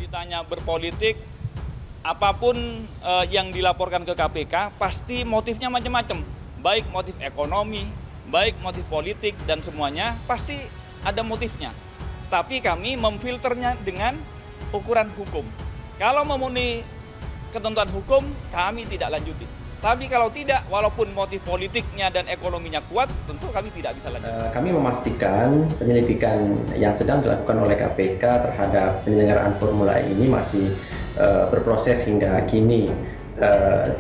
ditanya berpolitik, apapun yang dilaporkan ke KPK pasti motifnya macam-macam. Baik motif ekonomi, baik motif politik, dan semuanya pasti ada motifnya. Tapi kami memfilternya dengan ukuran hukum. Kalau memenuhi ketentuan hukum, kami tidak lanjuti. Tapi kalau tidak, walaupun motif politiknya dan ekonominya kuat, tentu kami tidak bisa lanjut. Kami memastikan penyelidikan yang sedang dilakukan oleh KPK terhadap penyelenggaraan Formula E ini masih berproses hingga kini.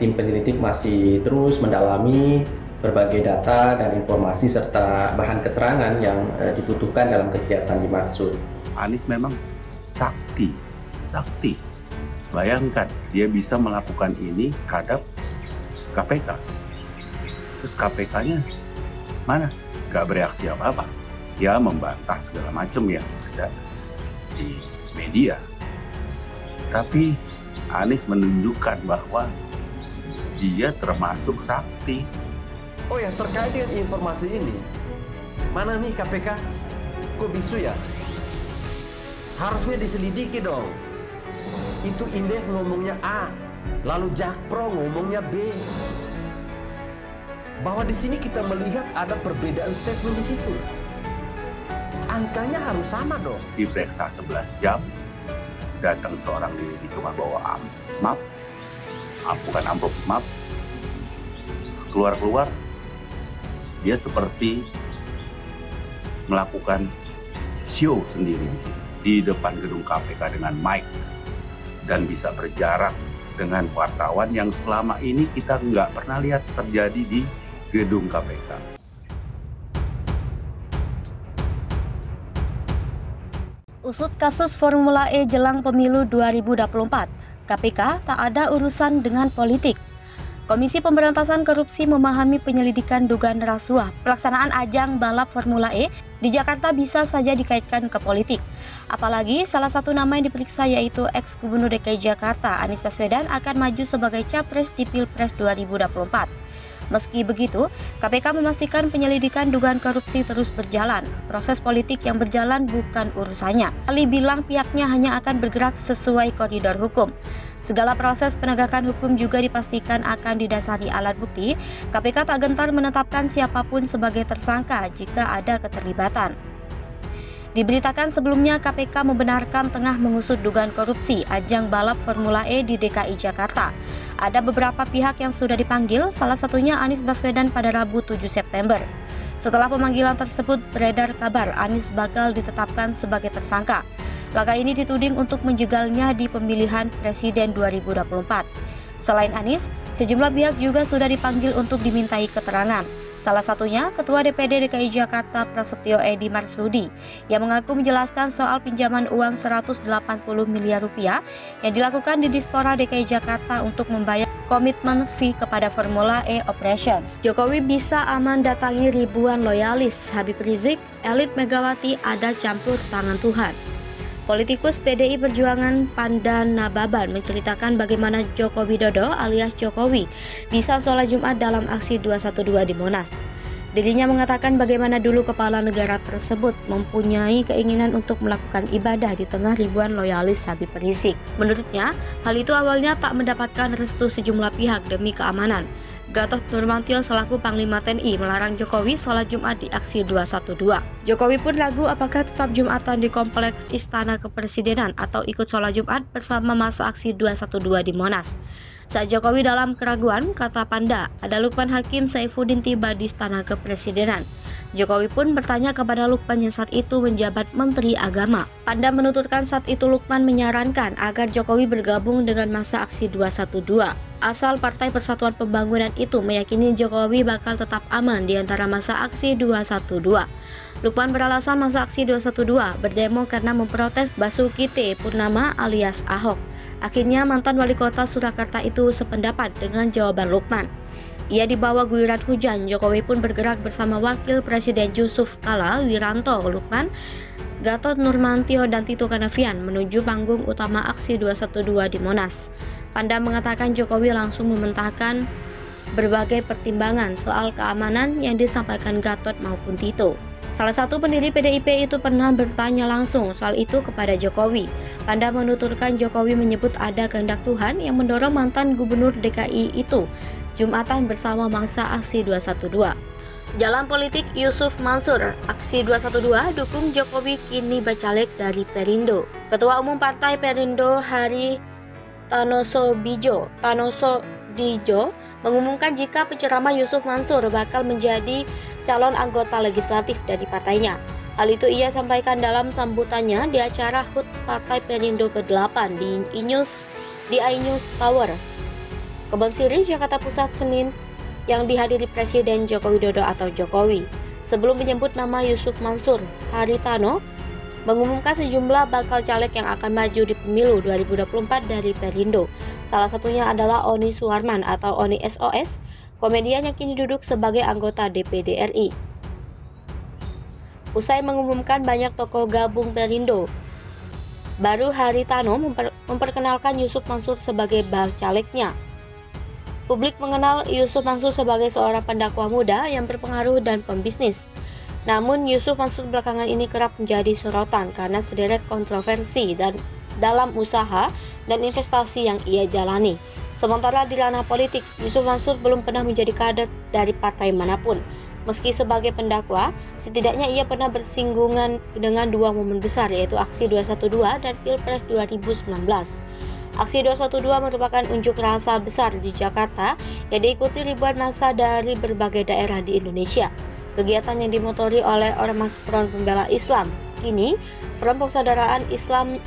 Tim penyelidik masih terus mendalami berbagai data dan informasi serta bahan keterangan yang dibutuhkan dalam kegiatan dimaksud. Anies memang sakti. Bayangkan, dia bisa melakukan ini terhadap KPK. Terus KPK-nya mana? Gak bereaksi apa-apa. Dia membantah segala macam yang ada di media. Tapi Anies menunjukkan bahwa dia termasuk sakti. Oh ya, terkait dengan informasi ini, mana nih KPK? Kok bisu ya? Harusnya diselidiki dong. Itu Indef ngomongnya A, lalu Jakpro ngomongnya B. Bahwa di sini kita melihat ada perbedaan statement di situ. Angkanya harus sama dong. Diperiksa 11 jam, datang seorang di cuma bawa map, bukan amplop map. Keluar, dia seperti melakukan show sendiri di sini, di depan gedung KPK dengan mic, dan bisa berjarak dengan wartawan yang selama ini kita nggak pernah lihat terjadi di gedung KPK. Usut kasus Formula E jelang pemilu 2024, KPK tak ada urusan dengan politik. Komisi Pemberantasan Korupsi memahami penyelidikan dugaan rasuah pelaksanaan ajang balap Formula E di Jakarta bisa saja dikaitkan ke politik. Apalagi salah satu nama yang diperiksa yaitu ex-Gubernur DKI Jakarta Anies Baswedan akan maju sebagai capres di Pilpres 2024. Meski begitu, KPK memastikan penyelidikan dugaan korupsi terus berjalan. Proses politik yang berjalan bukan urusannya. Ali bilang pihaknya hanya akan bergerak sesuai koridor hukum. Segala proses penegakan hukum juga dipastikan akan didasari alat bukti. KPK tak gentar menetapkan siapapun sebagai tersangka jika ada keterlibatan. Diberitakan sebelumnya KPK membenarkan tengah mengusut dugaan korupsi ajang balap Formula E di DKI Jakarta. Ada beberapa pihak yang sudah dipanggil, salah satunya Anies Baswedan pada Rabu 7 September. Setelah pemanggilan tersebut, beredar kabar Anies bakal ditetapkan sebagai tersangka. Langkah ini dituding untuk menjegalnya di pemilihan Presiden 2024. Selain Anies, sejumlah pihak juga sudah dipanggil untuk dimintai keterangan. Salah satunya Ketua DPD DKI Jakarta Prasetyo Edy Marsudi yang mengaku menjelaskan soal pinjaman uang 180 miliar rupiah yang dilakukan di Dispora DKI Jakarta untuk membayar komitmen fee kepada Formula E Operations. Jokowi bisa aman datangi ribuan loyalis. Habib Rizik, elit Megawati ada campur tangan Tuhan. Politikus PDI Perjuangan Pandan Nababan menceritakan bagaimana Joko Widodo alias Jokowi bisa sholat Jumat dalam aksi 212 di Monas. Dirinya mengatakan bagaimana dulu kepala negara tersebut mempunyai keinginan untuk melakukan ibadah di tengah ribuan loyalis Habib Rizik. Menurutnya, hal itu awalnya tak mendapatkan restu sejumlah pihak demi keamanan. Gatot Nurmantio selaku Panglima TNI melarang Jokowi sholat Jumat di aksi 212. Jokowi pun ragu apakah tetap Jumatan di Kompleks Istana Kepresidenan atau ikut sholat Jumat bersama masa aksi 212 di Monas. Saat Jokowi dalam keraguan, kata Panda, ada Lukman Hakim Saifuddin tiba di Istana Kepresidenan. Jokowi pun bertanya kepada Lukman yang saat itu menjabat Menteri Agama. Panda menuturkan saat itu Lukman menyarankan agar Jokowi bergabung dengan masa aksi 212. Asal Partai Persatuan Pembangunan itu meyakini Jokowi bakal tetap aman di antara masa aksi 212. Lukman beralasan masa aksi 212 berdemo karena memprotes Basuki T. Purnama alias Ahok. Akhirnya mantan wali kota Surakarta itu sependapat dengan jawaban Lukman. Ia dibawa guyuran hujan, Jokowi pun bergerak bersama Wakil Presiden Yusuf Kala Wiranto, Lukman, Gatot Nurmantio dan Tito Karnavian menuju panggung utama aksi 212 di Monas. Panda mengatakan Jokowi langsung mementahkan berbagai pertimbangan soal keamanan yang disampaikan Gatot maupun Tito. Salah satu pendiri PDIP itu pernah bertanya langsung soal itu kepada Jokowi. Panda menuturkan Jokowi menyebut ada kehendak Tuhan yang mendorong mantan gubernur DKI itu Jumatan bersama mangsa aksi 212. Jalan politik Yusuf Mansur, aksi 212 dukung Jokowi kini bacalek dari Perindo. Ketua Umum Partai Perindo Hari Tanoso Dijo mengumumkan jika penceramah Yusuf Mansur bakal menjadi calon anggota legislatif dari partainya. Hal itu ia sampaikan dalam sambutannya di acara HUT Partai Perindo ke-8 di iNews Tower, Kebon Siri, Jakarta Pusat, Senin, yang dihadiri Presiden Joko Widodo atau Jokowi. Sebelum menyebut nama Yusuf Mansur, Haritano mengumumkan sejumlah bakal caleg yang akan maju di pemilu 2024 dari Perindo. Salah satunya adalah Oni Suharman atau Oni SOS, komedian yang kini duduk sebagai anggota DPD RI. Usai mengumumkan banyak tokoh gabung Perindo, baru Haritano memperkenalkan Yusuf Mansur sebagai bacaleknya. Publik mengenal Yusuf Mansur sebagai seorang pendakwah muda yang berpengaruh dan pembisnis. Namun Yusuf Mansur belakangan ini kerap menjadi sorotan karena sederet kontroversi dan dalam usaha dan investasi yang ia jalani. Sementara di ranah politik, Yusuf Mansur belum pernah menjadi kader dari partai manapun. Meski sebagai pendakwa, setidaknya ia pernah bersinggungan dengan dua momen besar, yaitu aksi 212 dan Pilpres 2019. Aksi 212 merupakan unjuk rasa besar di Jakarta yang diikuti ribuan massa dari berbagai daerah di Indonesia. Kegiatan yang dimotori oleh Ormas Front Pembela Islam. Kini, Front Persaudaraan Islam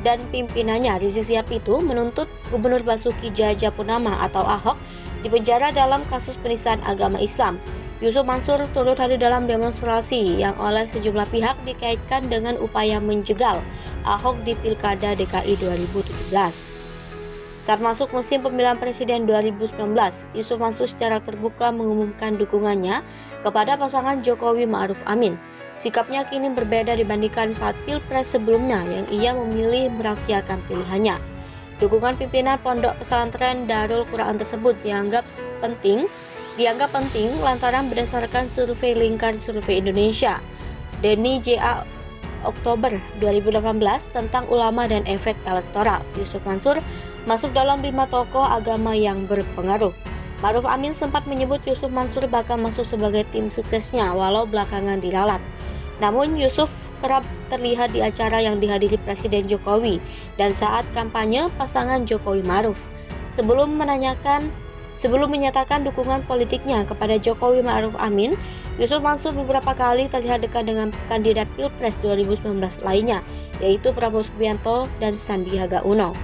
dan pimpinannya Rizik Syihab itu menuntut Gubernur Basuki Cahayapurnama atau Ahok dipenjara dalam kasus penistaan agama Islam. Yusuf Mansur turut hadir dalam demonstrasi yang oleh sejumlah pihak dikaitkan dengan upaya menjegal Ahok di Pilkada DKI 2017. Saat masuk musim pemilihan presiden 2019, Yusuf Mansur secara terbuka mengumumkan dukungannya kepada pasangan Jokowi Ma'ruf Amin. Sikapnya kini berbeda dibandingkan saat Pilpres sebelumnya yang ia memilih merahasiakan pilihannya. Dukungan pimpinan Pondok Pesantren Darul Quran tersebut dianggap penting lantaran berdasarkan survei Lingkar Survei Indonesia Denny JA Oktober 2018 tentang ulama dan efek elektoral. Yusuf Mansur masuk dalam 5 tokoh agama yang berpengaruh. Ma'ruf Amin sempat menyebut Yusuf Mansur bakal masuk sebagai tim suksesnya walau belakangan diralat. Namun Yusuf kerap terlihat di acara yang dihadiri Presiden Jokowi dan saat kampanye pasangan Jokowi Ma'ruf. Sebelum menyatakan dukungan politiknya kepada Jokowi Ma'ruf Amin, Yusuf Mansur beberapa kali terlihat dekat dengan kandidat Pilpres 2019 lainnya, yaitu Prabowo Subianto dan Sandiaga Uno.